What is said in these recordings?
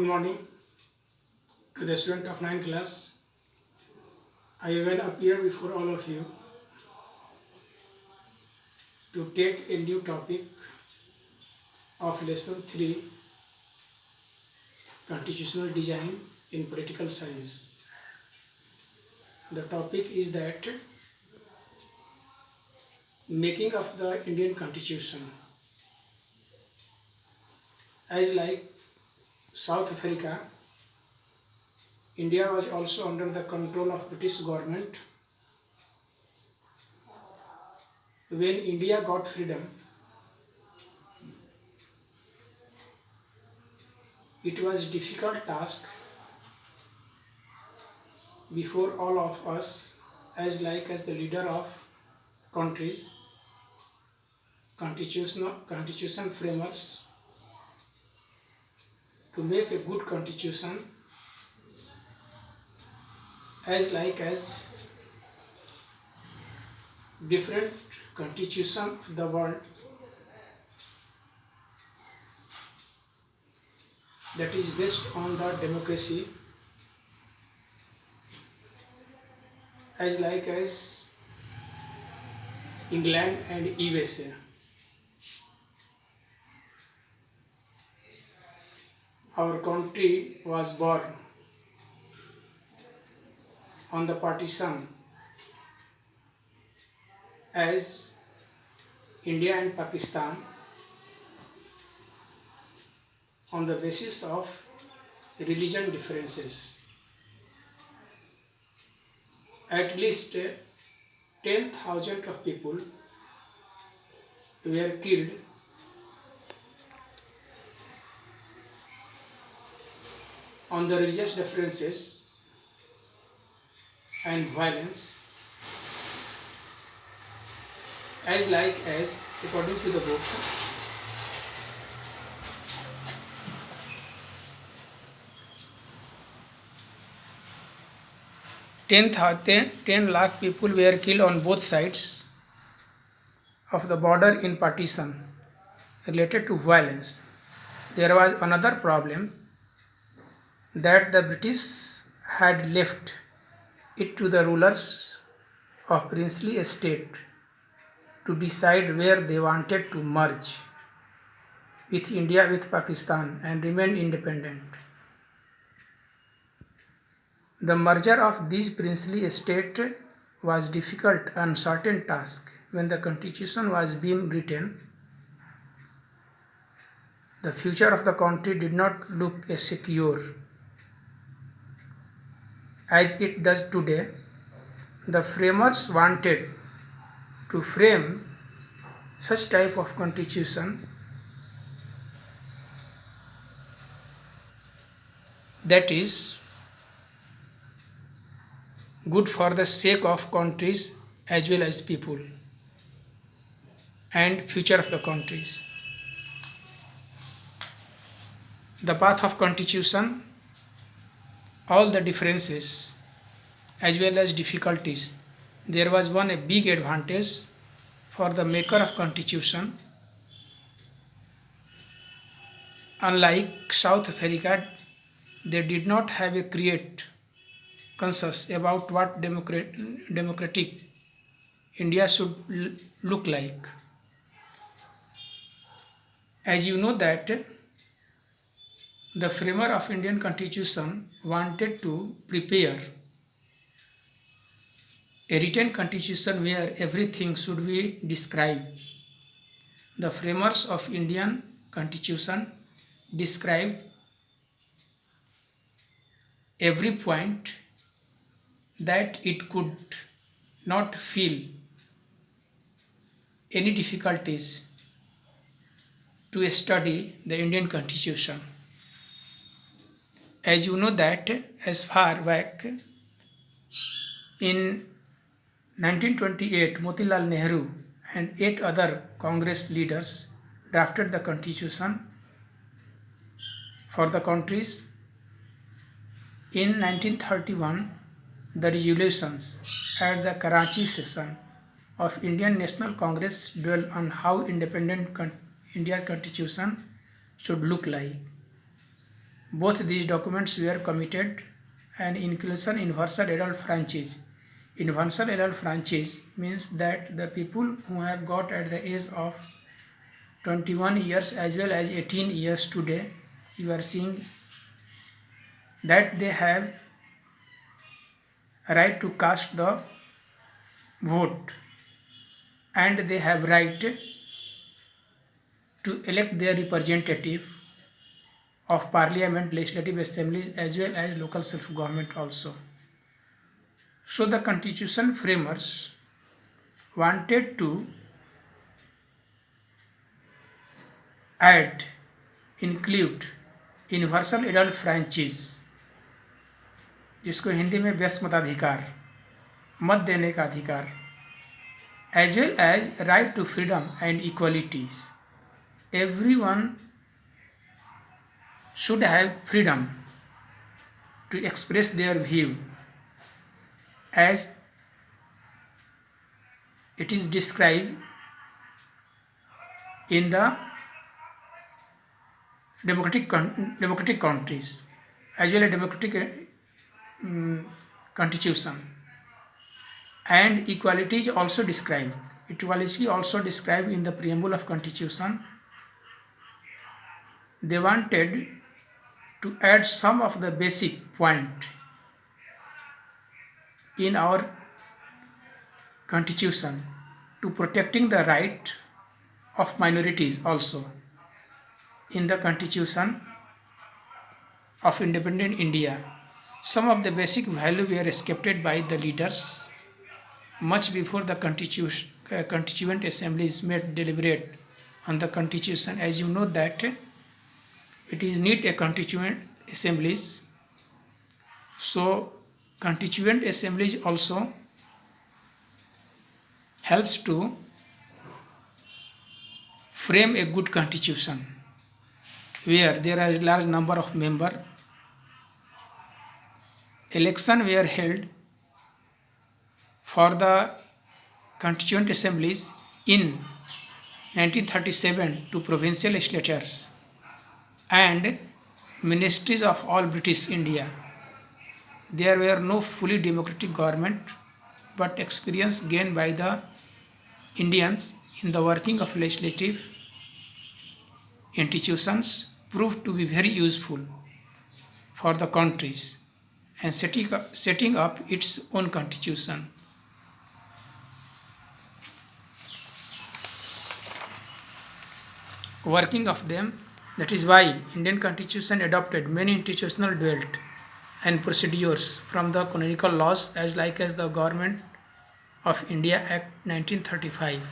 morning to the student of 9th class. I will appear before all of you to take a new topic of lesson 3, Constitutional Design in Political Science. The topic is that making of the Indian Constitution. As like South Africa, India was also under the control of British government. When India got freedom, it was a difficult task before all of us as the leader of countries, constitution framers, to make a good constitution as different constitution of the world that is based on the democracy as England and USA. Our country was born on the partition as India and Pakistan on the basis of religion differences. At least 10,000 of people were killed on the religious differences and violence as according to the book ten lakh people were killed on both sides of the border in partition related to violence. There was another problem that the British had left it to the rulers of princely estate to decide where they wanted to merge with India, with Pakistan, and remain independent. The merger of these princely estates was difficult and uncertain task. When the constitution was being written, the future of the country did not look as secure as it does today. The framers wanted to frame such type of constitution that is good for the sake of countries as well as people and future of the countries. The path of constitution, all the differences as well as difficulties, there was a big advantage for the maker of constitution. Unlike South Africa, they did not have a create conscious about what democratic India should look like. As you know that the framer of Indian Constitution wanted to prepare a written constitution where everything should be described. The framers of Indian Constitution described every point that it could not feel any difficulties to study the Indian Constitution. As you know that as far back in 1928, Motilal Nehru and 8 other Congress leaders drafted the constitution for the countries. In 1931, the resolutions at the Karachi session of Indian National Congress dwell on how independent India's constitution should look like. Both these documents were committed and inclusion universal adult franchise. Universal adult franchise means that the people who have got at the age of 21 years as well as 18 years today, you are seeing that they have right to cast the vote and they have right to elect their representative of parliament, legislative assemblies as well as local self-government also. So the constitution framers wanted to add, include universal adult franchise, जिसको हिंदी में व्यस्क मताधिकार, मत देने का अधिकार, as well as right to freedom and equalities. Everyone should have freedom to express their view as it is described in the democratic countries as well as democratic constitution. And equality is also described. Equality also described in the preamble of constitution. They wanted to add some of the basic point in our constitution to protecting the right of minorities also. In the constitution of independent India, some of the basic values were accepted by the leaders much before the constituent assemblies met deliberate on the constitution. As you know that it is need a constituent assemblies, so constituent assemblies also helps to frame a good constitution where there are a large number of members. Elections were held for the constituent assemblies in 1937 to provincial legislatures and ministries of all British India. There were no fully democratic government, but experience gained by the Indians in the working of legislative institutions proved to be very useful for the countries and setting up its own constitution. Working of them, that is why Indian constitution adopted many institutional dwelt and procedures from the canonical laws as the Government of India Act 1935.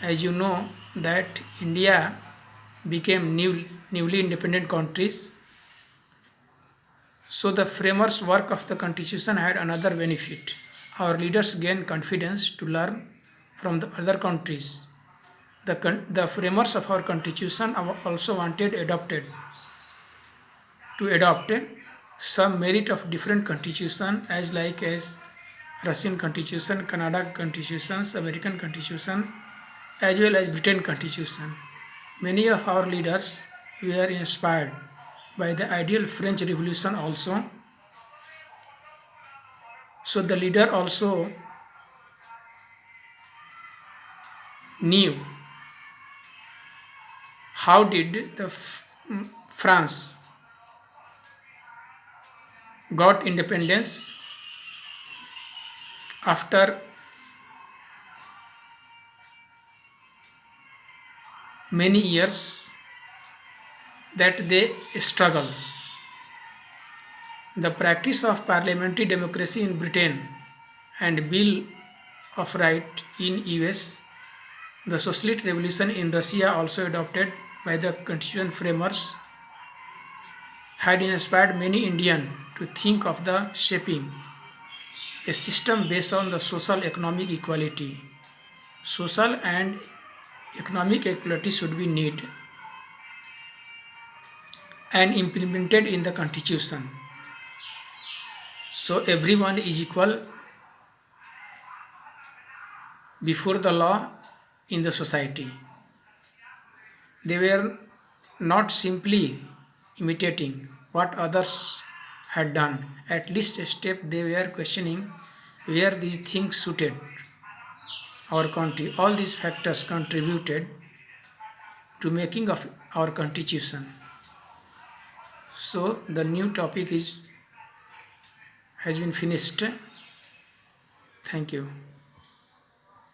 As you know that India became newly independent countries, so the framers' work of the constitution had another benefit. Our leaders gained confidence to learn from the other countries. The framers of our constitution also wanted to adopt some merit of different constitution as Russian constitution, Canada constitutions, American constitution, as well as Britain constitution. Many of our leaders were inspired by the ideal French Revolution also. So the leader also knew how did the France got independence after many years that they struggle. The practice of parliamentary democracy in Britain and Bill of Rights in US, the socialist revolution in Russia also adopted by the constitution framers, had inspired many Indians to think of the shaping a system based on the social economic equality. Social and economic equality should be needed and implemented in the constitution. So everyone is equal before the law in the society. They were not simply imitating, what others had done. At least a step they were questioning where these things suited our country. All these factors contributed to making of our constitution. So the new topic is has been finished. Thank you.